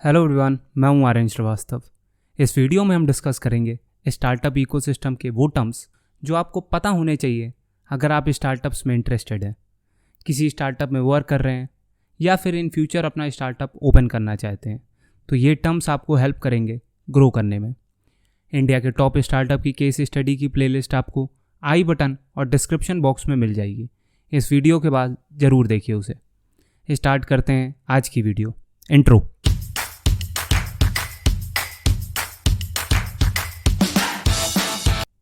Hello everyone, मैं हूं आर्यन श्रीवास्तव। इस वीडियो में हम डिस्कस करेंगे स्टार्टअप इकोसिस्टम के वो टर्म्स जो आपको पता होने चाहिए अगर आप स्टार्टअप्स में इंटरेस्टेड हैं, किसी स्टार्टअप में वर्क कर रहे हैं या फिर इन फ्यूचर अपना स्टार्टअप ओपन करना चाहते हैं। तो ये टर्म्स आपको हेल्प करेंगे ग्रो करने में। इंडिया के टॉप स्टार्टअप की केस स्टडी की प्लेलिस्ट आपको आई बटन और डिस्क्रिप्शन बॉक्स में मिल जाएगी। इस वीडियो के बाद ज़रूर देखिए उसे। स्टार्ट करते हैं आज की वीडियो। इंट्रो।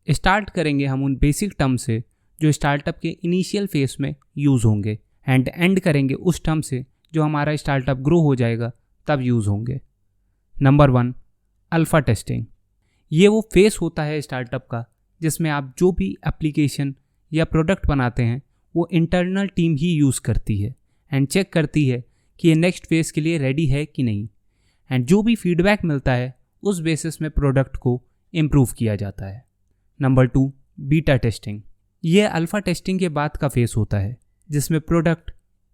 स्टार्ट करेंगे हम उन बेसिक टर्म से जो स्टार्टअप के इनिशियल फेस में यूज़ होंगे एंड एंड करेंगे उस टर्म से जो हमारा स्टार्टअप ग्रो हो जाएगा तब यूज़ होंगे। Number 1, alpha testing. ये वो फेस होता है स्टार्टअप का जिसमें आप जो भी एप्लीकेशन या प्रोडक्ट बनाते हैं वो इंटरनल टीम ही यूज़ करती है एंड चेक करती है कि ये नेक्स्ट फेस के लिए रेडी है कि नहीं, एंड जो भी फीडबैक मिलता है उस बेसिस में प्रोडक्ट को इम्प्रूव किया जाता है। Number 2, beta testing. ये अल्फ़ा टेस्टिंग के बाद का फेस होता है जिसमें प्रोडक्ट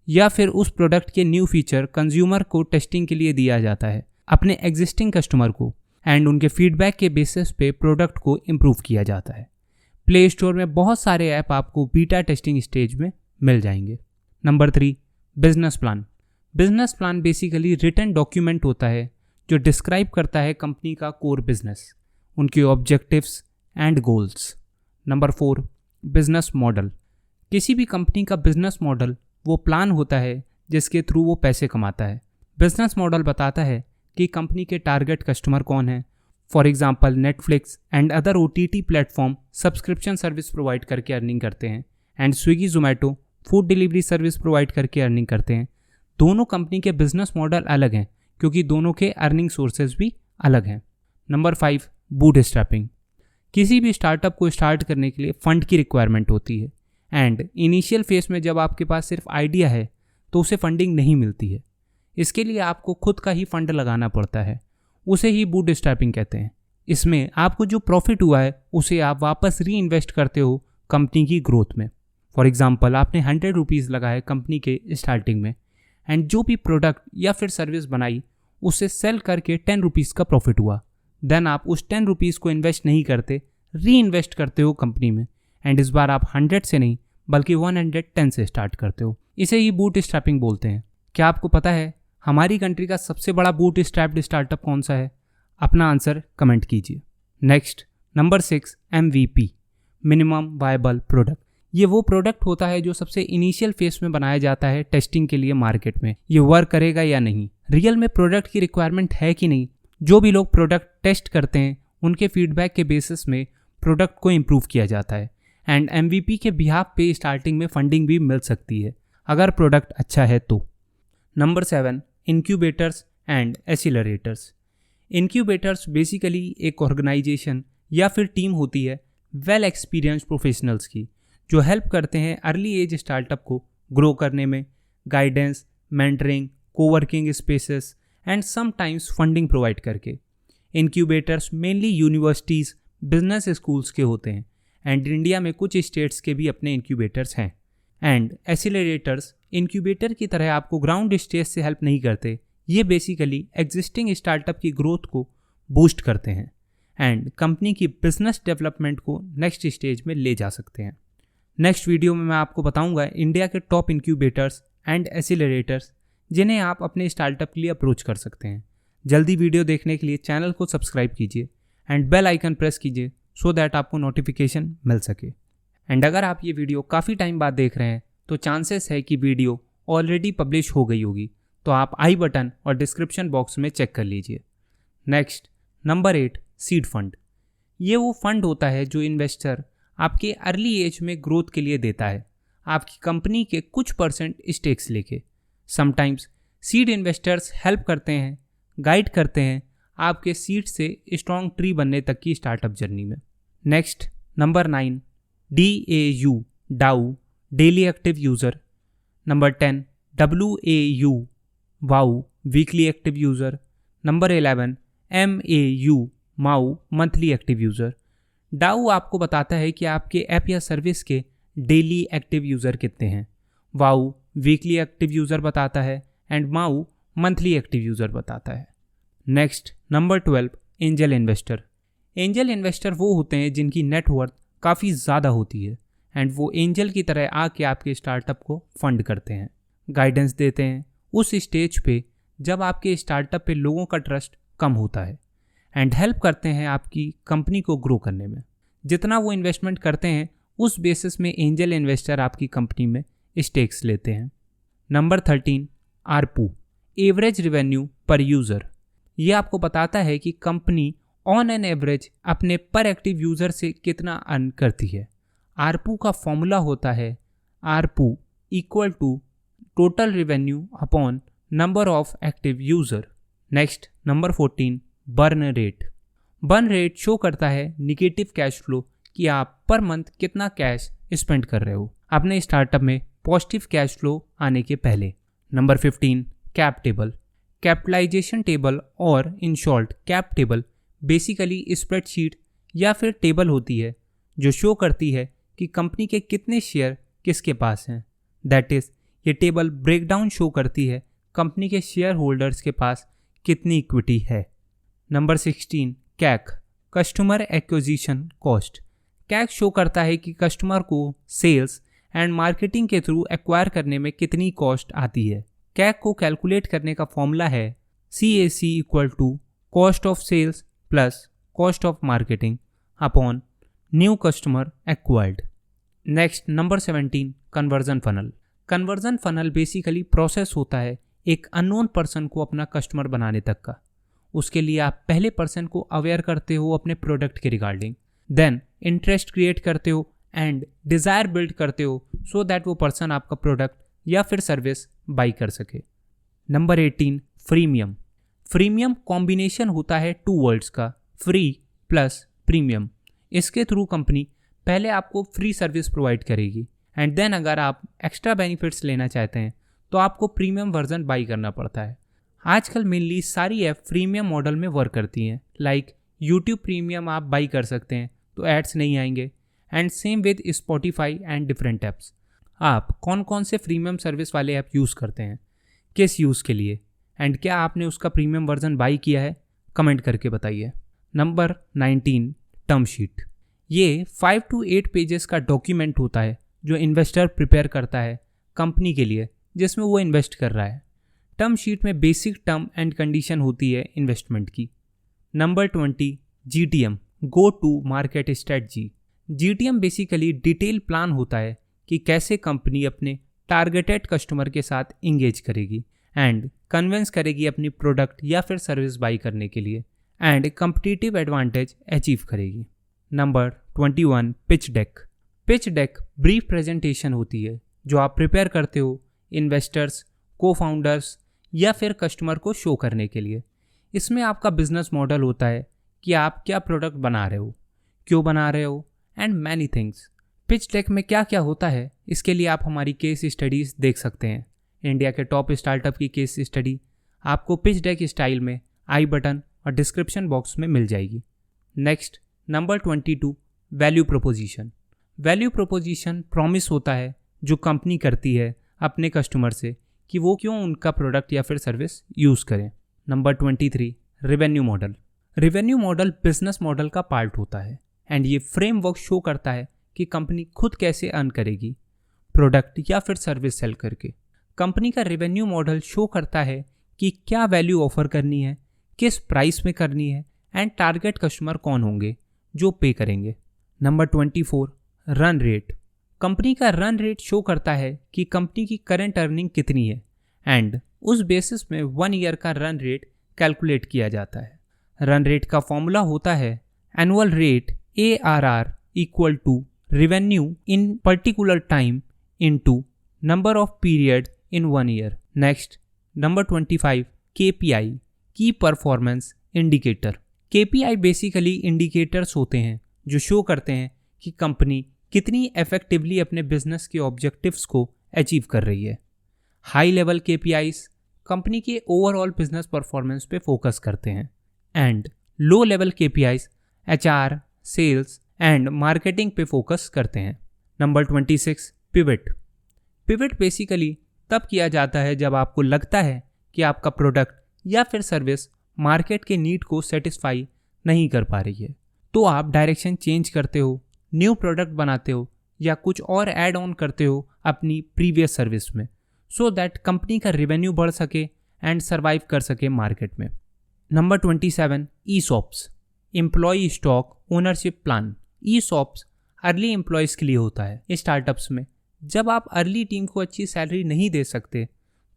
या फिर उस प्रोडक्ट के न्यू फीचर कंज्यूमर को टेस्टिंग के लिए दिया जाता है अपने एग्जिस्टिंग कस्टमर को, एंड उनके फीडबैक के बेसिस पे प्रोडक्ट को इम्प्रूव किया जाता है। प्ले स्टोर में बहुत सारे ऐप आपको बीटा टेस्टिंग स्टेज में मिल जाएंगे। Number 3, business plan. Business plan basically written document होता है जो डिस्क्राइब करता है कंपनी का कोर बिजनेस, उनके objectives and goals. Number 4, business model. किसी भी कंपनी का बिजनेस मॉडल वो प्लान होता है जिसके थ्रू वो पैसे कमाता है। बिजनेस मॉडल बताता है कि कंपनी के टारगेट कस्टमर कौन है। For example Netflix and other OTT platform subscription service provide करके अर्निंग करते हैं and Swiggy Zomato food delivery service provide करके अर्निंग करते हैं। दोनों कंपनी के बिजनेस मॉडल अलग हैं क्योंकि दोनों के अर्निंग सोर्सेज भी अलग हैं। Number 5, bootstrapping. किसी भी स्टार्टअप को स्टार्ट करने के लिए फ़ंड की रिक्वायरमेंट होती है एंड इनिशियल फेस में जब आपके पास सिर्फ आइडिया है तो उसे फंडिंग नहीं मिलती है। इसके लिए आपको खुद का ही फंड लगाना पड़ता है, उसे ही बूटस्ट्रैपिंग कहते हैं। इसमें आपको जो प्रॉफिट हुआ है उसे आप वापस री इन्वेस्ट करते हो कंपनी की ग्रोथ में। फॉर एग्जाम्पल आपने 100 रुपीज़ लगाए कंपनी के स्टार्टिंग में एंड जो भी प्रोडक्ट या फिर सर्विस बनाई उसे सेल करके 10 रुपीज़ का प्रॉफिट हुआ। देन आप उस 10 रुपीज़ को इन्वेस्ट नहीं करते, री इन्वेस्ट करते हो कंपनी में, एंड इस बार आप 100 से नहीं बल्कि 110 से स्टार्ट करते हो। इसे ही बूटस्ट्रैपिंग बोलते हैं। क्या आपको पता है हमारी कंट्री का सबसे बड़ा बूटस्ट्रैप्ड स्टार्टअप कौन सा है? अपना आंसर कमेंट कीजिए। Next, number 6, MVP, minimum viable product. ये वो प्रोडक्ट होता है जो सबसे इनिशियल फेस में बनाया जाता है टेस्टिंग के लिए मार्केट में। ये वर्क करेगा या नहीं, रियल में प्रोडक्ट की रिक्वायरमेंट है कि नहीं। जो भी लोग प्रोडक्ट टेस्ट करते हैं उनके फीडबैक के बेसिस में प्रोडक्ट को इम्प्रूव किया जाता है एंड MVP के बिहाफ पे स्टार्टिंग में फंडिंग भी मिल सकती है अगर प्रोडक्ट अच्छा है तो। Number 7, incubators and accelerators. Incubators basically एक ऑर्गेनाइजेशन या फिर टीम होती है वेल एक्सपीरियंस्ड प्रोफेशनल्स की जो हेल्प करते हैं अर्ली एज स्टार्टअप को ग्रो करने में, guidance, mentoring, coworking spaces and sometimes funding provide करके। Incubators mainly universities, business schools के होते हैं एंड इंडिया में कुछ स्टेट्स के भी अपने इंक्यूबेटर्स हैं। एंड एक्सीलरेटर्स इंक्यूबेटर की तरह आपको ग्राउंड स्टेज से हेल्प नहीं करते, ये बेसिकली एग्जिस्टिंग स्टार्टअप की ग्रोथ को बूस्ट करते हैं एंड कंपनी की बिजनेस डेवलपमेंट को नेक्स्ट स्टेज में ले जा सकते हैं। नेक्स्ट वीडियो में मैं आपको बताऊंगा इंडिया के टॉप इंक्यूबेटर्स एंड एक्सीलरेटर्स जिन्हें आप अपने स्टार्टअप के लिए अप्रोच कर सकते हैं। जल्दी वीडियो देखने के लिए चैनल को सब्सक्राइब कीजिए एंड बेल आइकन प्रेस कीजिए सो दैट आपको नोटिफिकेशन मिल सके। एंड अगर आप ये वीडियो काफ़ी टाइम बाद देख रहे हैं तो चांसेस है कि वीडियो ऑलरेडी पब्लिश हो गई होगी, तो आप आई बटन और डिस्क्रिप्शन बॉक्स में चेक कर लीजिए। Next, number 8, seed fund. ये वो फंड होता है जो इन्वेस्टर आपके अर्ली एज में ग्रोथ के लिए देता है आपकी कंपनी के कुछ % स्टेक्स लेके। समटाइम्स सीड इन्वेस्टर्स हेल्प करते हैं, गाइड करते हैं आपके सीड से स्ट्रॉन्ग ट्री बनने तक की स्टार्टअप जर्नी में। Next, number 9, DAU, DAU, daily active user. Number 10, WAU, वाउ, weekly active user. Number 11, MAU, MAU, monthly active user. DAU आपको बताता है कि आपके ऐप या सर्विस के डेली एक्टिव यूज़र कितने हैं। वाउ वीकली एक्टिव यूज़र बताता है and MAU monthly active user बताता है। Next number 12, angel investor. Angel investor वो होते हैं जिनकी नेटवर्थ काफ़ी ज़्यादा होती है एंड वो एंजल की तरह आके आपके स्टार्टअप को फंड करते हैं, गाइडेंस देते हैं उस स्टेज पे जब आपके स्टार्टअप पे लोगों का ट्रस्ट कम होता है एंड हेल्प करते हैं आपकी कंपनी को ग्रो करने में। जितना वो इन्वेस्टमेंट करते हैं उस बेसिस में एंजल इन्वेस्टर आपकी कंपनी में स्टेक्स लेते हैं। नंबर 13, आरपू, एवरेज रेवेन्यू पर यूज़र। ये आपको बताता है कि कंपनी ऑन एन एवरेज अपने पर एक्टिव यूज़र से कितना अर्न करती है। आरपू का फॉर्मूला होता है ARPU equal to total revenue upon number of active user. Next number 14, burn rate. Burn rate show करता है निगेटिव कैश फ्लो कि आप पर मंथ कितना कैश स्पेंड कर रहे हो अपने स्टार्टअप में पॉजिटिव कैश फ्लो आने के पहले। Number 15, cap table. Capitalisation table और in short cap table basically spreadsheet या फिर टेबल होती है जो शो करती है कि कंपनी के कितने शेयर किसके पास हैं। दैट इज़ ये टेबल ब्रेकडाउन शो करती है कंपनी के शेयर होल्डर्स के पास कितनी इक्विटी है। नंबर 16, कैक, कस्टमर एक्विजिशन कॉस्ट। कैक शो करता है कि कस्टमर को सेल्स एंड मार्केटिंग के थ्रू एक्वायर करने में कितनी कॉस्ट आती है। कैक को कैलकुलेट करने का फॉर्मूला है CAC equal to cost of sales plus cost of marketing upon new customer acquired. Next number 17, conversion funnel. Conversion funnel basically process होता है एक अननोन पर्सन को अपना कस्टमर बनाने तक का। उसके लिए आप पहले पर्सन को अवेयर करते हो अपने प्रोडक्ट के रिगार्डिंग, देन इंटरेस्ट क्रिएट करते हो एंड डिज़ायर बिल्ड करते हो सो दैट वो पर्सन आपका प्रोडक्ट या फिर सर्विस बाई कर सके। Number 18, freemium. फ्रीमियम कॉम्बिनेशन होता है 2 वर्ड्स का, फ्री प्लस प्रीमियम। इसके थ्रू कंपनी पहले आपको फ्री सर्विस प्रोवाइड करेगी एंड देन अगर आप एक्स्ट्रा बेनिफिट्स लेना चाहते हैं तो आपको प्रीमियम वर्जन बाई करना पड़ता है। आजकल मेनली सारी ऐप प्रीमियम मॉडल में वर्क करती हैं, लाइक यूट्यूब प्रीमियम आप बाई कर सकते हैं तो एड्स नहीं आएंगे and same with Spotify and different apps. आप कौन कौन से प्रीमियम सर्विस वाले ऐप यूज़ करते हैं, किस यूज़ के लिए एंड क्या आपने उसका प्रीमियम वर्जन बाई किया है, कमेंट करके बताइए। Number 19, term sheet. ये 5 to 8 पेजेस का डॉक्यूमेंट होता है जो इन्वेस्टर प्रिपेयर करता है कंपनी के लिए जिसमें वो इन्वेस्ट कर रहा है। टर्म शीट में बेसिक टर्म एंड कंडीशन होती है इन्वेस्टमेंट की। Number 20, GTM, go to market strategy. GTM basically detail plan होता है कि कैसे कंपनी अपने टारगेटेड कस्टमर के साथ इंगेज करेगी एंड कन्विंस करेगी अपनी प्रोडक्ट या फिर सर्विस बाई करने के लिए एंड कम्पिटिटिव एडवांटेज अचीव करेगी। Number 21, pitch deck. Pitch deck brief presentation होती है जो आप प्रिपेयर करते हो इन्वेस्टर्स, को फाउंडर्स या फिर कस्टमर को शो करने के लिए। इसमें आपका बिजनेस मॉडल होता है कि आप क्या प्रोडक्ट बना रहे हो, क्यों बना रहे हो and many things. Pitch deck में क्या क्या होता है इसके लिए आप हमारी केस स्टडीज़ देख सकते हैं। इंडिया के टॉप स्टार्टअप की केस स्टडी आपको पिच डेक स्टाइल में आई बटन और डिस्क्रिप्शन बॉक्स में मिल जाएगी। Next number 22, value proposition. Value proposition promise होता है जो कंपनी करती है अपने कस्टमर से कि वो क्यों उनका प्रोडक्ट या फिर सर्विस यूज़ करें। Number 23, revenue model. Revenue model business model का पार्ट होता है एंड ये फ्रेमवर्क शो करता है कि कंपनी खुद कैसे अर्न करेगी प्रोडक्ट या फिर सर्विस सेल करके। कंपनी का रेवेन्यू मॉडल शो करता है कि क्या वैल्यू ऑफर करनी है, किस प्राइस में करनी है एंड टारगेट कस्टमर कौन होंगे जो पे करेंगे। Number 24, run rate. कंपनी का रन रेट शो करता है कि कंपनी की करंट अर्निंग कितनी है एंड उस बेसिस में 1 ईयर का रन रेट कैलकुलेट किया जाता है। रन रेट का फॉर्मूला होता है annual rate ARR equal to revenue in particular time into number of period in 1 year. Next number 25, KPI, key performance indicator. KPI basically indicators होते हैं जो शो करते हैं कि कंपनी कितनी इफेक्टिवली अपने बिजनेस के ऑब्जेक्टिव्स को अचीव कर रही है। हाई लेवल KPIs कंपनी के ओवरऑल बिजनेस परफॉर्मेंस पे फोकस करते हैं and low level KPIs HR, sales and marketing पे फोकस करते हैं। Number 26, pivot. पिवट बेसिकली तब किया जाता है जब आपको लगता है कि आपका प्रोडक्ट या फिर सर्विस मार्केट के नीड को सेटिस्फाई नहीं कर पा रही है, तो आप डायरेक्शन चेंज करते हो, न्यू प्रोडक्ट बनाते हो या कुछ और ऐड ऑन करते हो अपनी प्रीवियस सर्विस में, सो दैट कंपनी का रेवेन्यू बढ़ सके एंड सर्वाइव कर सके मार्केट में। Number 27, ESOPs, employ stock ownership plan. ESOPs early employees के लिए होता है स्टार्टअप्स में। जब आप अर्ली टीम को अच्छी सैलरी नहीं दे सकते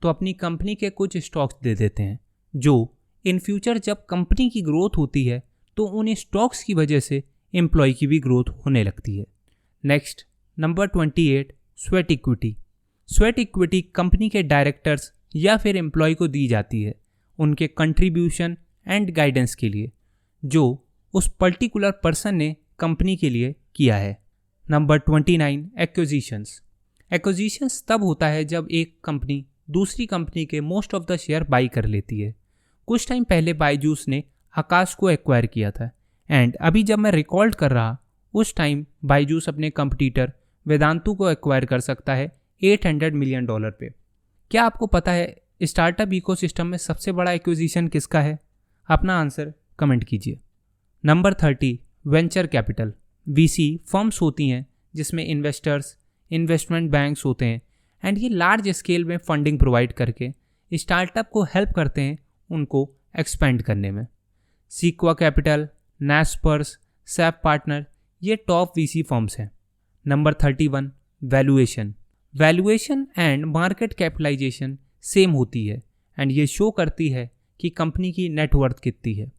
तो अपनी कंपनी के कुछ स्टॉक्स दे देते हैं, जो इन फ्यूचर जब कंपनी की ग्रोथ होती है तो उन स्टॉक्स की वजह से एम्प्लॉय की भी ग्रोथ होने लगती है। Next, number 28, sweat equity. Sweat equity company के डायरेक्टर्स या फिर एम्प्लॉय को दी जाती है उनके कंट्रीब्यूशन एंड गाइडेंस के लिए, जो उस पर्टिकुलर पर्सन ने कंपनी के लिए किया है। Number 29, acquisitions. एक्विजिशंस तब होता है जब एक कंपनी दूसरी कंपनी के most of the share by कर लेती है। कुछ टाइम पहले बायजूस ने आकाश को एक्वायर किया था एंड अभी जब मैं रिकॉर्ड कर रहा उस टाइम बायजूस अपने कंपटीटर वेदांतु को एक्वायर कर सकता है $800 मिलियन पे। क्या आपको पता है स्टार्टअप इकोसिस्टम में सबसे बड़ा एक्विजिशन किसका है? अपना आंसर कमेंट कीजिए। Number 30, venture capital. VC firms होती हैं जिसमें इन्वेस्टर्स, इन्वेस्टमेंट बैंक्स होते हैं एंड ये लार्ज स्केल में फंडिंग प्रोवाइड करके स्टार्टअप को हेल्प करते हैं उनको एक्सपेंड करने में। Sequoia capital, Naspers, SAP partner, ये टॉप VC फर्म्स हैं। Number 31, valuation. Valuation and market capitalization same होती है एंड ये शो करती है कि कंपनी की नेटवर्थ कितनी है।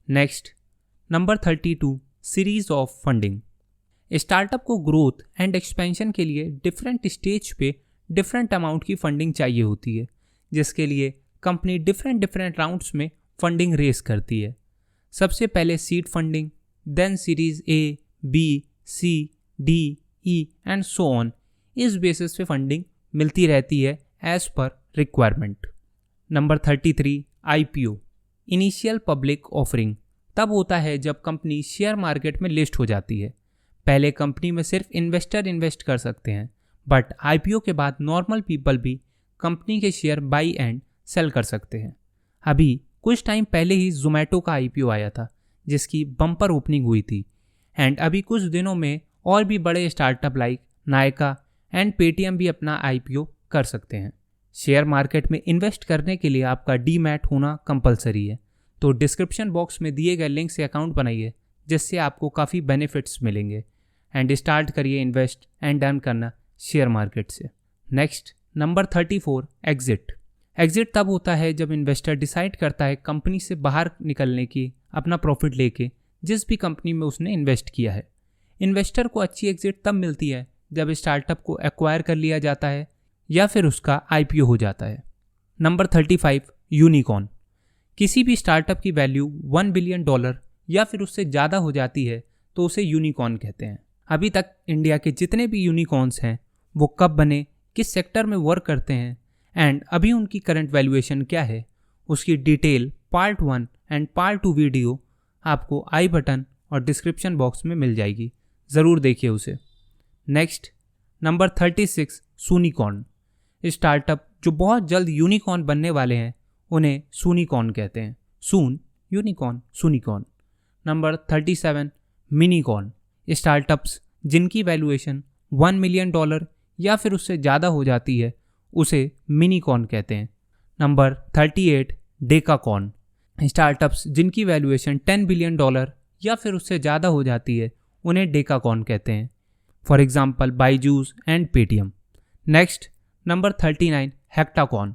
Next, number 32, series of funding. Startup को ग्रोथ एंड एक्सपेंशन के लिए डिफरेंट स्टेज पे डिफरेंट अमाउंट की फंडिंग चाहिए होती है, जिसके लिए कंपनी डिफरेंट राउंड्स में फंडिंग रेस करती है। सबसे पहले seed funding, then series A, B, C, D, E and so on. इस बेसिस पे फंडिंग मिलती रहती है as per requirement. Number 33, IPO, initial public offering. तब होता है जब कंपनी शेयर मार्केट में लिस्ट हो जाती है। पहले कंपनी में सिर्फ इन्वेस्टर इन्वेस्ट कर सकते हैं, बट IPO के बाद नॉर्मल पीपल भी कंपनी के शेयर बाई एंड सेल कर सकते हैं। अभी कुछ टाइम पहले ही जोमेटो का IPO आया था जिसकी बम्पर ओपनिंग हुई थी एंड अभी कुछ दिनों में और भी बड़े startup like Nykaa and Paytm भी अपना IPO कर सकते हैं। शेयर मार्केट में इन्वेस्ट करने के लिए आपका डीमैट होना कंपलसरी है, तो डिस्क्रिप्शन बॉक्स में दिए गए लिंक से अकाउंट बनाइए जिससे आपको काफ़ी बेनिफिट्स मिलेंगे एंड स्टार्ट करिए इन्वेस्ट एंड अर्न करना शेयर मार्केट से। Next, number 34, exit. एग्जिट तब होता है जब इन्वेस्टर डिसाइड करता है कंपनी से बाहर निकलने की, अपना प्रॉफिट लेके जिस भी कंपनी में उसने इन्वेस्ट किया है। इन्वेस्टर को अच्छी एग्जिट तब मिलती है जब स्टार्टअप को एक्वायर कर लिया जाता है या फिर उसका IPO हो जाता है। Number 35, unicorn. किसी भी स्टार्टअप की वैल्यू $1 बिलियन या फिर उससे ज़्यादा हो जाती है तो उसे यूनिकॉर्न कहते हैं। अभी तक इंडिया के जितने भी यूनिकॉर्न्स हैं वो कब बने, किस सेक्टर में वर्क करते हैं एंड अभी उनकी करंट वैल्यूएशन क्या है, उसकी detail part 1 and part 2 video आपको आई बटन और डिस्क्रिप्शन बॉक्स में मिल जाएगी, ज़रूर देखिए उसे। Next, number 36, सूनिकॉर्न। स्टार्टअप जो बहुत जल्द यूनिकॉर्न बनने वाले हैं उन्हें सूनिकॉर्न कहते हैं। सून, यूनिकॉर्न, सूनिकॉर्न। नंबर 37, मिनीकॉर्न। स्टार्टअप्स जिनकी वैल्यूएशन $1 मिलियन या फिर उससे ज़्यादा हो जाती है उसे मिनीकॉर्न कहते हैं। Number 38, decacorn. स्टार्टअप्स जिनकी वैल्यूएशन $10 बिलियन या फिर उससे ज़्यादा हो जाती है उन्हें डेकाकॉर्न कहते हैं, for example Byju's and Paytm. Next, number 39, hectocorn.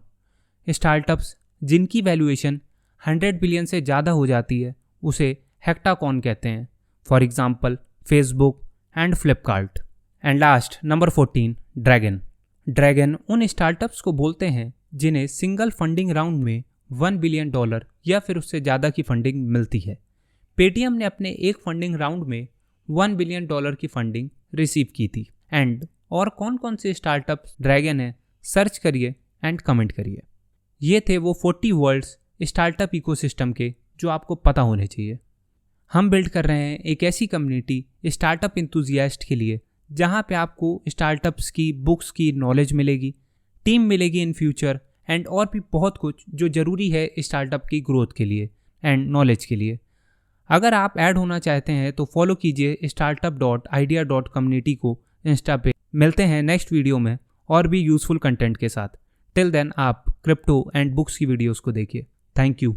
Startups जिनकी वैल्यूएशन 100 बिलियन से ज़्यादा हो जाती है उसे हेक्टाकॉर्न कहते हैं, for example Facebook and Flipkart. And last, number 14, dragon. Dragon उन स्टार्टअप्स को बोलते हैं जिन्हें सिंगल फंडिंग राउंड में $1 बिलियन या फिर उससे ज़्यादा की फंडिंग मिलती है। पेटीएम ने अपने एक फंडिंग राउंड में $1 बिलियन की फंडिंग रिसीव की थी। एंड और कौन कौन से स्टार्टअप्स ड्रैगन है, सर्च करिए एंड कमेंट करिए। ये थे वो 40 वर्ड्स स्टार्टअप इकोसिस्टम के जो आपको पता होने चाहिए। हम बिल्ड कर रहे हैं एक ऐसी कम्युनिटी स्टार्टअप इंथुजियास्ट के लिए जहाँ पे आपको स्टार्टअप्स की बुक्स की नॉलेज मिलेगी, टीम मिलेगी इन फ्यूचर एंड और भी बहुत कुछ जो ज़रूरी है स्टार्टअप की ग्रोथ के लिए। एंड नॉलेज के लिए। अगर आप ऐड होना चाहते हैं तो फॉलो कीजिए startup.idea.community को इंस्टा पे। मिलते हैं नेक्स्ट वीडियो में और भी यूज़फुल कंटेंट के साथ। टिल देन आप क्रिप्टो एंड बुक्स की वीडियोस को देखिए। Thank you.